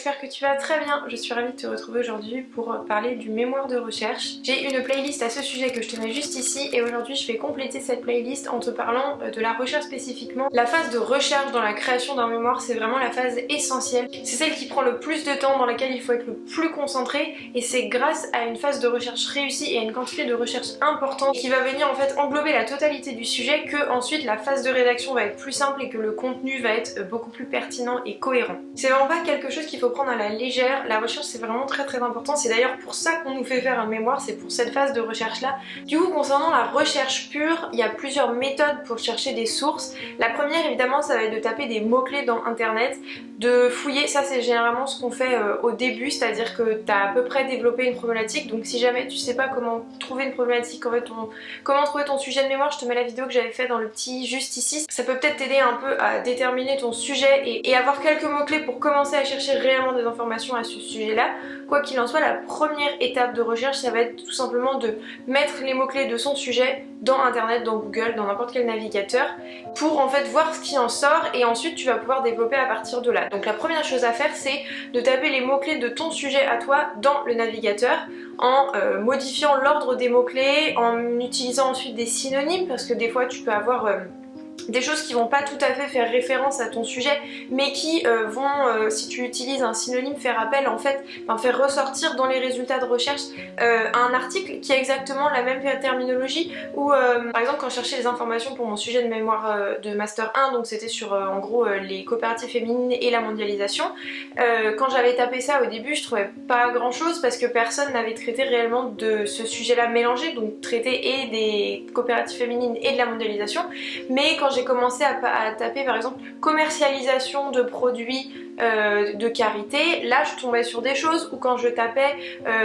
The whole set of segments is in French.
j'espère que tu vas très bien. Je suis ravie de te retrouver aujourd'hui pour parler du mémoire de recherche. J'ai une playlist à ce sujet que je te mets juste ici et aujourd'hui je vais compléter cette playlist en te parlant de la recherche spécifiquement. La phase de recherche dans la création d'un mémoire, c'est vraiment la phase essentielle. C'est celle qui prend le plus de temps, dans laquelle il faut être le plus concentré, et c'est grâce à une phase de recherche réussie et à une quantité de recherche importante qui va venir en fait englober la totalité du sujet que ensuite la phase de rédaction va être plus simple et que le contenu va être beaucoup plus pertinent et cohérent. C'est vraiment pas quelque chose qu'il faut prendre à la légère, la recherche c'est vraiment très important, c'est d'ailleurs pour ça qu'on nous fait faire un mémoire, c'est pour cette phase de recherche là. Du coup concernant la recherche pure, il y a plusieurs méthodes pour chercher des sources. La première évidemment ça va être de taper des mots-clés dans internet, de fouiller, ça c'est généralement ce qu'on fait au début, c'est-à-dire que tu as à peu près développé une problématique, donc si jamais tu sais pas comment trouver une problématique, en fait, comment trouver ton sujet de mémoire, je te mets la vidéo que j'avais fait dans le petit juste ici. Ça peut peut-être t'aider un peu à déterminer ton sujet et avoir quelques mots-clés pour commencer à chercher réellement des informations à ce sujet-là. Quoi qu'il en soit, la première étape de recherche, ça va être tout simplement de mettre les mots-clés de son sujet dans internet, dans Google, dans n'importe quel navigateur, pour en fait voir ce qui en sort et ensuite tu vas pouvoir développer à partir de là. Donc la première chose à faire, c'est de taper les mots-clés de ton sujet à toi dans le navigateur en modifiant l'ordre des mots-clés, en utilisant ensuite des synonymes, parce que des fois tu peux avoir des choses qui vont pas tout à fait faire référence à ton sujet mais qui vont, si tu utilises un synonyme, faire appel en fait, faire ressortir dans les résultats de recherche un article qui a exactement la même terminologie ou par exemple quand je cherchais les informations pour mon sujet de mémoire de Master 1, donc c'était sur en gros les coopératives féminines et la mondialisation, quand j'avais tapé ça au début je trouvais pas grand chose parce que personne n'avait traité réellement de ce sujet là mélangé, donc traité et des coopératives féminines et de la mondialisation. Mais quand j'ai commencé à taper par exemple commercialisation de produits de karité, là je tombais sur des choses, ou quand je tapais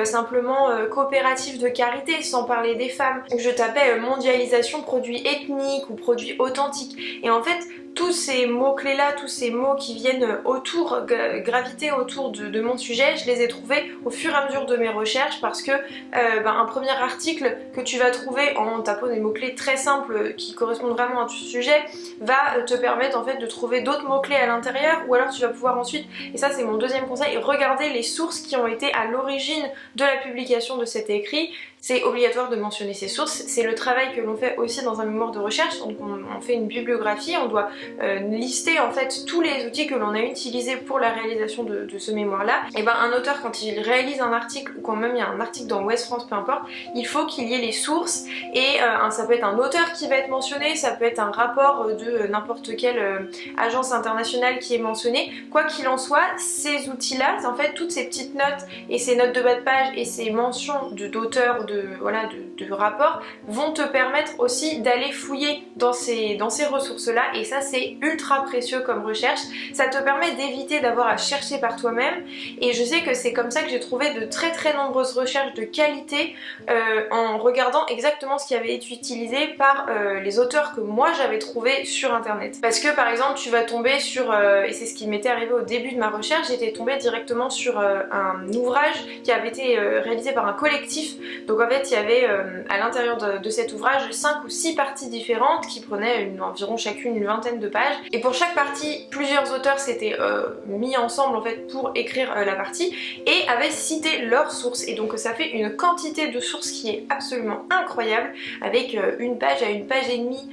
simplement coopérative de karité sans parler des femmes, je tapais mondialisation produits ethniques ou produits authentiques, et en fait tous ces mots-clés là, tous ces mots qui viennent autour, graviter autour de mon sujet, je les ai trouvés au fur et à mesure de mes recherches parce que un premier article que tu vas trouver en tapant des mots-clés très simples qui correspondent vraiment à ton sujet va te permettre en fait de trouver d'autres mots-clés à l'intérieur, ou alors tu vas pouvoir ensuite, et ça c'est mon deuxième conseil, regarder les sources qui ont été à l'origine de la publication de cet écrit. C'est obligatoire de mentionner ces sources, c'est le travail que l'on fait aussi dans un mémoire de recherche, donc on fait une bibliographie, on doit lister en fait tous les outils que l'on a utilisés pour la réalisation de ce mémoire là. Et un auteur quand il réalise un article, ou quand même il y a un article dans Ouest France, peu importe, il faut qu'il y ait les sources, et ça peut être un auteur qui va être mentionné, ça peut être un rapport de n'importe quelle agence internationale qui est mentionné. Quoi qu'il en soit, ces outils là, en fait toutes ces petites notes et ces notes de bas de page et ces mentions d'auteurs, de rapports vont te permettre aussi d'aller fouiller dans ces ressources là, et ça c'est ultra précieux comme recherche. Ça te permet d'éviter d'avoir à chercher par toi-même, et je sais que c'est comme ça que j'ai trouvé de très nombreuses recherches de qualité en regardant exactement ce qui avait été utilisé par les auteurs que moi j'avais trouvé sur internet. Parce que par exemple tu vas tomber sur, et c'est ce qui m'était arrivé au début de ma recherche, j'étais tombée directement sur un ouvrage qui avait été réalisé par un collectif. Donc en fait il y avait à l'intérieur de cet ouvrage 5 ou 6 parties différentes qui prenaient environ chacune une vingtaine de pages, et pour chaque partie plusieurs auteurs s'étaient mis ensemble en fait pour écrire la partie et avaient cité leurs sources, et donc ça fait une quantité de sources qui est absolument incroyable, avec une page à une page et demie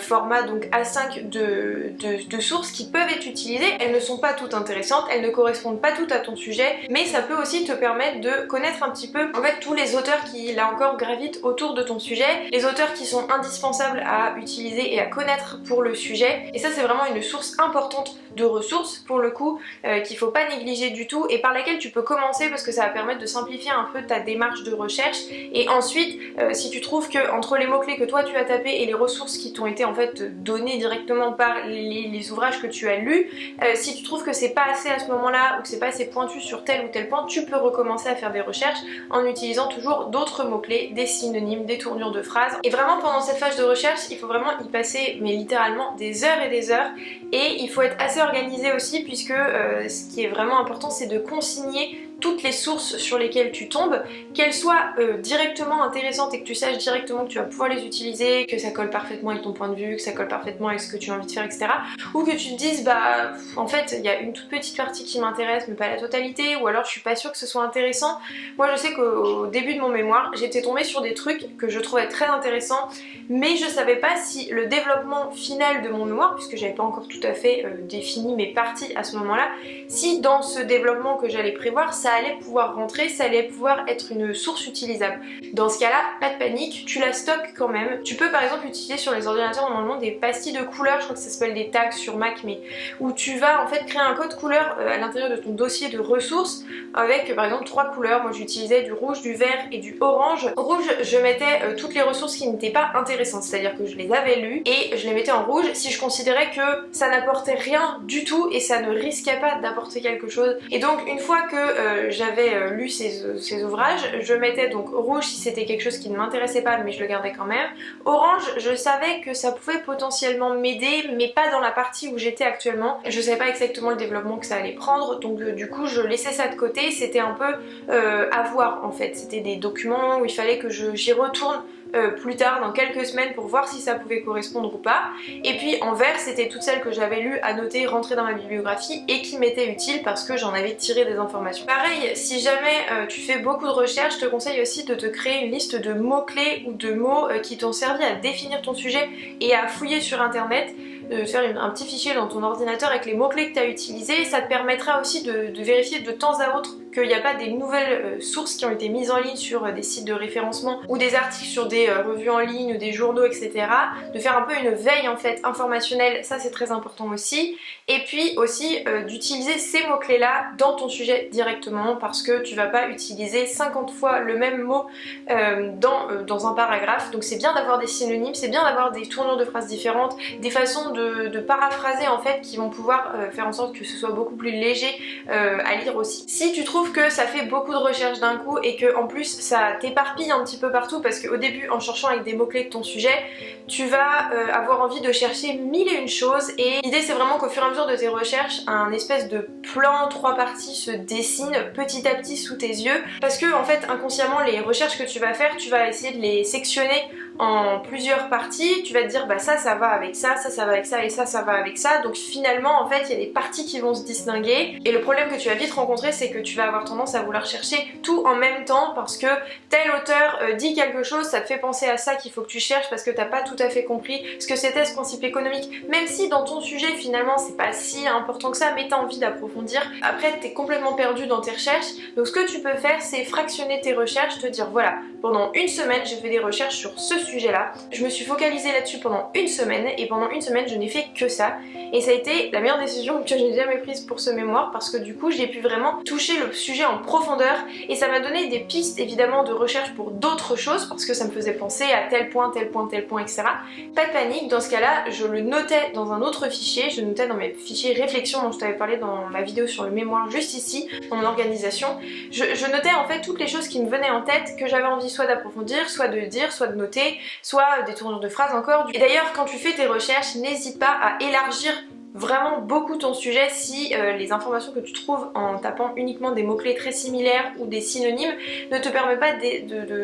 format donc A5 de sources qui peuvent être utilisées. Elles ne sont pas toutes intéressantes, elles ne correspondent pas toutes à ton sujet, mais ça peut aussi te permettre de connaître un petit peu en fait tous les auteurs qui là encore gravitent autour de ton sujet, les auteurs qui sont indispensables à utiliser et à connaître pour le sujet. Et ça c'est vraiment une source importante de ressources pour le coup, qu'il faut pas négliger du tout, et par laquelle tu peux commencer parce que ça va permettre de simplifier un peu ta démarche de recherche. Et ensuite si tu trouves que entre les mots-clés que toi tu as tapés et les ressources qui t'ont été en fait données directement par les ouvrages que tu as lus, si tu trouves que c'est pas assez à ce moment-là, ou que c'est pas assez pointu sur tel ou tel point, tu peux recommencer à faire des recherches en utilisant toujours d'autres mots-clés, des synonymes, des tournures de phrases. Et vraiment pendant cette phase de recherche il faut vraiment y passer mais littéralement des heures et des heures, et il faut être assez organisé aussi puisque ce qui est vraiment important c'est de consigner toutes les sources sur lesquelles tu tombes, qu'elles soient directement intéressantes et que tu saches directement que tu vas pouvoir les utiliser, que ça colle parfaitement avec ton point de vue, que ça colle parfaitement avec ce que tu as envie de faire, etc. Ou que tu te dises bah en fait il y a une toute petite partie qui m'intéresse mais pas la totalité, ou alors je suis pas sûre que ce soit intéressant. Moi je sais qu'au début de mon mémoire j'étais tombée sur des trucs que je trouvais très intéressants, mais je savais pas si le développement final de mon mémoire, puisque j'avais pas encore tout à fait défini mes parties à ce moment-là, si dans ce développement que j'allais prévoir ça allait pouvoir rentrer, ça allait pouvoir être une source utilisable. Dans ce cas-là, pas de panique, tu la stockes quand même. Tu peux par exemple utiliser sur les ordinateurs normalement des pastilles de couleurs, je crois que ça s'appelle des tags sur Mac, mais où tu vas en fait créer un code couleur à l'intérieur de ton dossier de ressources avec par exemple 3 couleurs. Moi j'utilisais du rouge, du vert et du orange. Rouge, je mettais toutes les ressources qui n'étaient pas intéressantes, c'est-à-dire que je les avais lues et je les mettais en rouge si je considérais que ça n'apportait rien du tout et ça ne risquait pas d'apporter quelque chose. Et donc une fois que j'avais lu ces ouvrages, je mettais donc rouge si c'était quelque chose qui ne m'intéressait pas mais je le gardais quand même. Orange, je savais que ça pouvait potentiellement m'aider mais pas dans la partie où j'étais actuellement. Je savais pas exactement le développement que ça allait prendre, donc du coup je laissais ça de côté. C'était un peu à voir en fait, c'était des documents où il fallait que j'y retourne plus tard dans quelques semaines pour voir si ça pouvait correspondre ou pas. Et puis en vert c'était toutes celles que j'avais lues, annotées, rentrées dans ma bibliographie et qui m'étaient utiles parce que j'en avais tiré des informations. Pareil, si jamais tu fais beaucoup de recherches, je te conseille aussi de te créer une liste de mots-clés ou de mots qui t'ont servi à définir ton sujet et à fouiller sur internet, de faire un petit fichier dans ton ordinateur avec les mots-clés que tu as utilisés. Ça te permettra aussi de vérifier de temps à autre qu'il n'y a pas des nouvelles sources qui ont été mises en ligne sur des sites de référencement ou des articles sur des revues en ligne ou des journaux, etc. De faire un peu une veille en fait informationnelle, ça c'est très important aussi. Et puis aussi d'utiliser ces mots-clés là dans ton sujet directement, parce que tu vas pas utiliser 50 fois le même mot dans un paragraphe. Donc c'est bien d'avoir des synonymes, c'est bien d'avoir des tournures de phrases différentes, des façons de paraphraser en fait qui vont pouvoir faire en sorte que ce soit beaucoup plus léger à lire aussi. Si tu trouves que ça fait beaucoup de recherches d'un coup et que en plus ça t'éparpille un petit peu partout, parce qu'au début en cherchant avec des mots-clés de ton sujet, tu vas avoir envie de chercher mille et une choses, et l'idée c'est vraiment qu'au fur et à mesure de tes recherches, un espèce de plan 3 parties se dessine petit à petit sous tes yeux, parce que en fait inconsciemment les recherches que tu vas faire, tu vas essayer de les sectionner en plusieurs parties. Tu vas te dire bah ça va avec ça, ça va avec ça et ça va avec ça, donc finalement en fait il y a des parties qui vont se distinguer, et le problème que tu vas vite rencontrer c'est que tu vas avoir tendance à vouloir chercher tout en même temps parce que tel auteur dit quelque chose, ça te fait penser à ça qu'il faut que tu cherches parce que t'as pas tout à fait compris ce que c'était ce principe économique, même si dans ton sujet finalement c'est pas si important que ça, mais t'as envie d'approfondir. Après t'es complètement perdu dans tes recherches, donc ce que tu peux faire c'est fractionner tes recherches, te dire voilà, pendant une semaine j'ai fait des recherches sur ce sujet là, je me suis focalisée là-dessus pendant une semaine, et pendant une semaine je n'ai fait que ça, et ça a été la meilleure décision que j'ai jamais prise pour ce mémoire, parce que du coup j'ai pu vraiment toucher le sujet en profondeur, et ça m'a donné des pistes évidemment de recherche pour d'autres choses parce que ça me faisait penser à tel point, tel point, tel point, etc. Pas de panique, dans ce cas là je le notais dans un autre fichier, je notais dans mes fichiers réflexion dont je t'avais parlé dans ma vidéo sur le mémoire juste ici, dans mon organisation. Je notais en fait toutes les choses qui me venaient en tête, que j'avais envie soit d'approfondir, soit de dire, soit de noter, soit des tournures de phrases encore. Et d'ailleurs quand tu fais tes recherches, n'hésite pas à élargir vraiment beaucoup ton sujet si les informations que tu trouves en tapant uniquement des mots-clés très similaires ou des synonymes ne te permet pas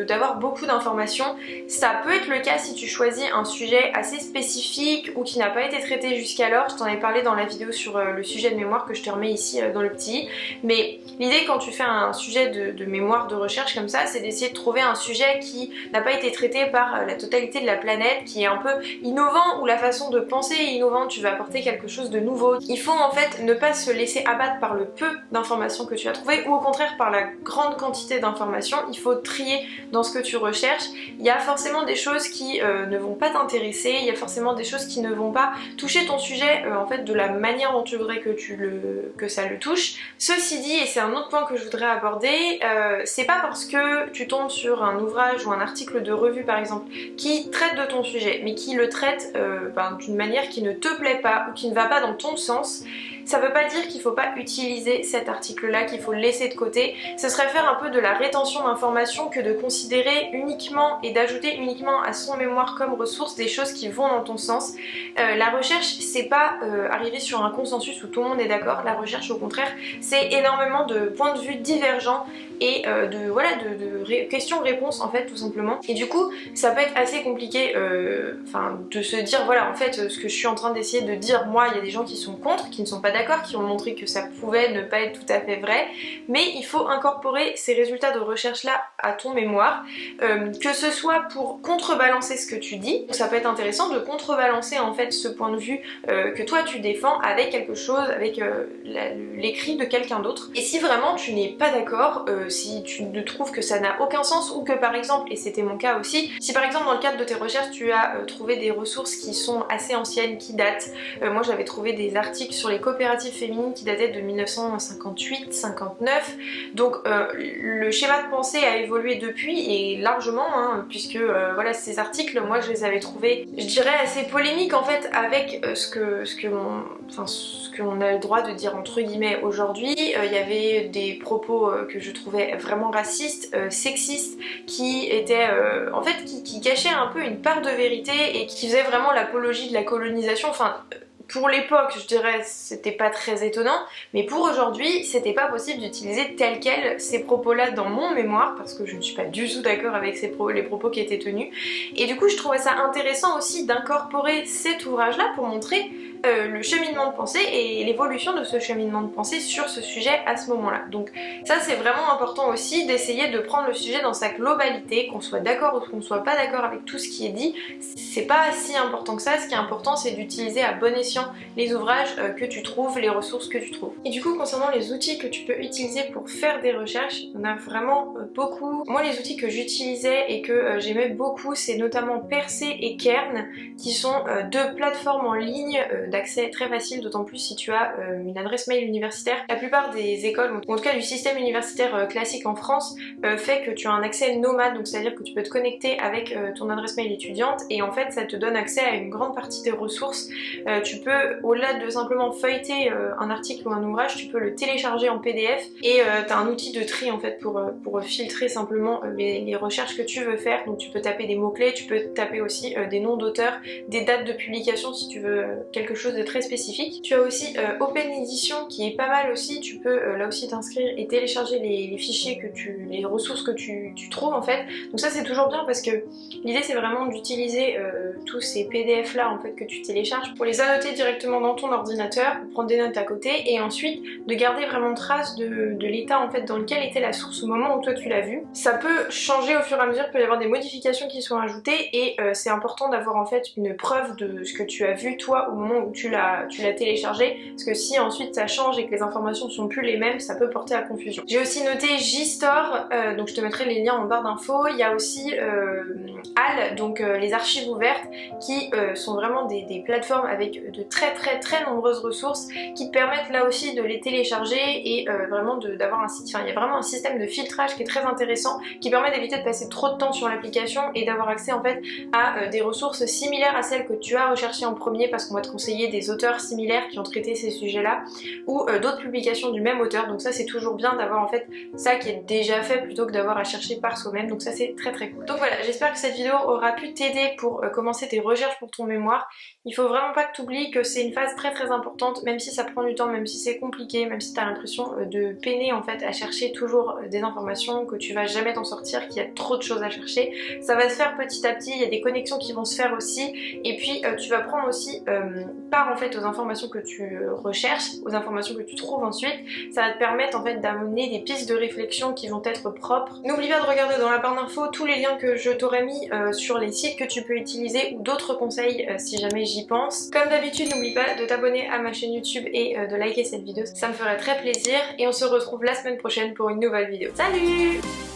d'avoir beaucoup d'informations. Ça peut être le cas si tu choisis un sujet assez spécifique ou qui n'a pas été traité jusqu'alors. Je t'en ai parlé dans la vidéo sur le sujet de mémoire que je te remets ici dans le petit. Mais l'idée quand tu fais un sujet de mémoire de recherche comme ça, c'est d'essayer de trouver un sujet qui n'a pas été traité par la totalité de la planète, qui est un peu innovant, où la façon de penser est innovante, tu vas apporter quelque chose de nouveau. Il faut en fait ne pas se laisser abattre par le peu d'informations que tu as trouvé, ou au contraire par la grande quantité d'informations. Il faut trier dans ce que tu recherches. Il y a forcément des choses qui ne vont pas t'intéresser, il y a forcément des choses qui ne vont pas toucher ton sujet en fait de la manière dont tu voudrais que ça le touche. Ceci dit, et c'est un autre point que je voudrais aborder, c'est pas parce que tu tombes sur un ouvrage ou un article de revue par exemple qui traite de ton sujet mais qui le traite d'une manière qui ne te plaît pas ou qui ne va pas dans ton sens, Ça veut pas dire qu'il faut pas utiliser cet article-là, qu'il faut le laisser de côté. Ce serait faire un peu de la rétention d'informations que de considérer uniquement et d'ajouter uniquement à son mémoire comme ressource des choses qui vont dans ton sens. La recherche, c'est pas arriver sur un consensus où tout le monde est d'accord. La recherche, au contraire, c'est énormément de points de vue divergents et de questions-réponses en fait, tout simplement. Et du coup, ça peut être assez compliqué de se dire voilà, en fait, ce que je suis en train d'essayer de dire, moi, il y a des gens qui sont contre, qui ne sont pas d'accord, qui ont montré que ça pouvait ne pas être tout à fait vrai, mais il faut incorporer ces résultats de recherche là à ton mémoire, que ce soit pour contrebalancer ce que tu dis. Ça peut être intéressant de contrebalancer en fait ce point de vue que toi tu défends avec quelque chose, avec l'écrit de quelqu'un d'autre. Et si vraiment tu n'es pas d'accord, si tu ne trouves que ça n'a aucun sens, ou que par exemple, et c'était mon cas aussi, si par exemple dans le cadre de tes recherches tu as trouvé des ressources qui sont assez anciennes, qui datent, moi j'avais trouvé des articles sur les coopératives féminines qui dataient de 1958-59, donc le schéma de pensée a évolué depuis et largement, hein, puisque voilà, ces articles, moi je les avais trouvés, je dirais, assez polémiques en fait avec ce que l'on a le droit de dire entre guillemets aujourd'hui. Il y avait des propos que je trouvais vraiment racistes, sexistes, qui étaient en fait qui cachaient un peu une part de vérité et qui faisaient vraiment l'apologie de la colonisation. Enfin, pour l'époque, je dirais, c'était pas très étonnant, mais pour aujourd'hui, c'était pas possible d'utiliser tel quel ces propos-là dans mon mémoire, parce que je ne suis pas du tout d'accord avec les propos qui étaient tenus. Et du coup, je trouvais ça intéressant aussi d'incorporer cet ouvrage-là pour montrer le cheminement de pensée et l'évolution de ce cheminement de pensée sur ce sujet à ce moment-là. Donc ça, c'est vraiment important aussi d'essayer de prendre le sujet dans sa globalité, qu'on soit d'accord ou qu'on soit pas d'accord avec tout ce qui est dit. C'est pas si important que ça. Ce qui est important, c'est d'utiliser à bon escient les ouvrages que tu trouves, les ressources que tu trouves. Et du coup, concernant les outils que tu peux utiliser pour faire des recherches, il y en a vraiment beaucoup. Moi, les outils que j'utilisais et que j'aimais beaucoup, c'est notamment Percé et Kern, qui sont deux plateformes en ligne d'accès très facile, d'autant plus si tu as une adresse mail universitaire. La plupart des écoles, ou en tout cas du système universitaire classique en France, fait que tu as un accès nomade, donc c'est à dire que tu peux te connecter avec ton adresse mail étudiante et en fait ça te donne accès à une grande partie des ressources. Tu peux, au-delà de simplement feuilleter un article ou un ouvrage, tu peux le télécharger en PDF et tu as un outil de tri en fait pour filtrer simplement les recherches que tu veux faire. Donc tu peux taper des mots-clés, tu peux taper aussi des noms d'auteurs, des dates de publication si tu veux quelque chose de très spécifique. Tu as aussi Open Edition qui est pas mal aussi, tu peux là aussi t'inscrire et télécharger les fichiers les ressources que tu trouves en fait. Donc ça c'est toujours bien parce que l'idée c'est vraiment d'utiliser tous ces PDF là en fait que tu télécharges pour les annoter directement dans ton ordinateur, pour prendre des notes à côté et ensuite de garder vraiment trace de l'état en fait dans lequel était la source au moment où toi tu l'as vu. Ça peut changer au fur et à mesure, il peut y avoir des modifications qui sont ajoutées et c'est important d'avoir en fait une preuve de ce que tu as vu toi au moment où tu l'as téléchargé, parce que si ensuite ça change et que les informations sont plus les mêmes, ça peut porter à confusion. J'ai aussi noté JSTOR, donc je te mettrai les liens en barre d'infos. Il y a aussi HAL, donc les archives ouvertes, qui sont vraiment des plateformes avec de très nombreuses ressources qui te permettent là aussi de les télécharger et vraiment d'avoir un site. Enfin, il y a vraiment un système de filtrage qui est très intéressant, qui permet d'éviter de passer trop de temps sur l'application et d'avoir accès en fait à des ressources similaires à celles que tu as recherchées en premier, parce qu'on va te conseiller des auteurs similaires qui ont traité ces sujets-là ou d'autres publications du même auteur. Donc ça c'est toujours bien d'avoir en fait ça qui est déjà fait plutôt que d'avoir à chercher par soi-même. Donc ça c'est très cool. Donc voilà, j'espère que cette vidéo aura pu t'aider pour commencer tes recherches pour ton mémoire. Il faut vraiment pas que tu oublies que c'est une phase très importante, même si ça prend du temps, même si c'est compliqué, même si tu as l'impression de peiner en fait à chercher toujours des informations, que tu vas jamais t'en sortir, qu'il y a trop de choses à chercher. Ça va se faire petit à petit, il y a des connexions qui vont se faire aussi et puis tu vas prendre aussi part en fait aux informations que tu recherches, aux informations que tu trouves ensuite. Ça va te permettre en fait d'amener des pistes de réflexion qui vont être propres. N'oublie pas de regarder dans la barre d'infos tous les liens que je t'aurais mis sur les sites que tu peux utiliser ou d'autres conseils si jamais j'y pense. Comme d'habitude, n'oublie pas de t'abonner à ma chaîne YouTube et de liker cette vidéo, ça me ferait très plaisir et on se retrouve la semaine prochaine pour une nouvelle vidéo. Salut!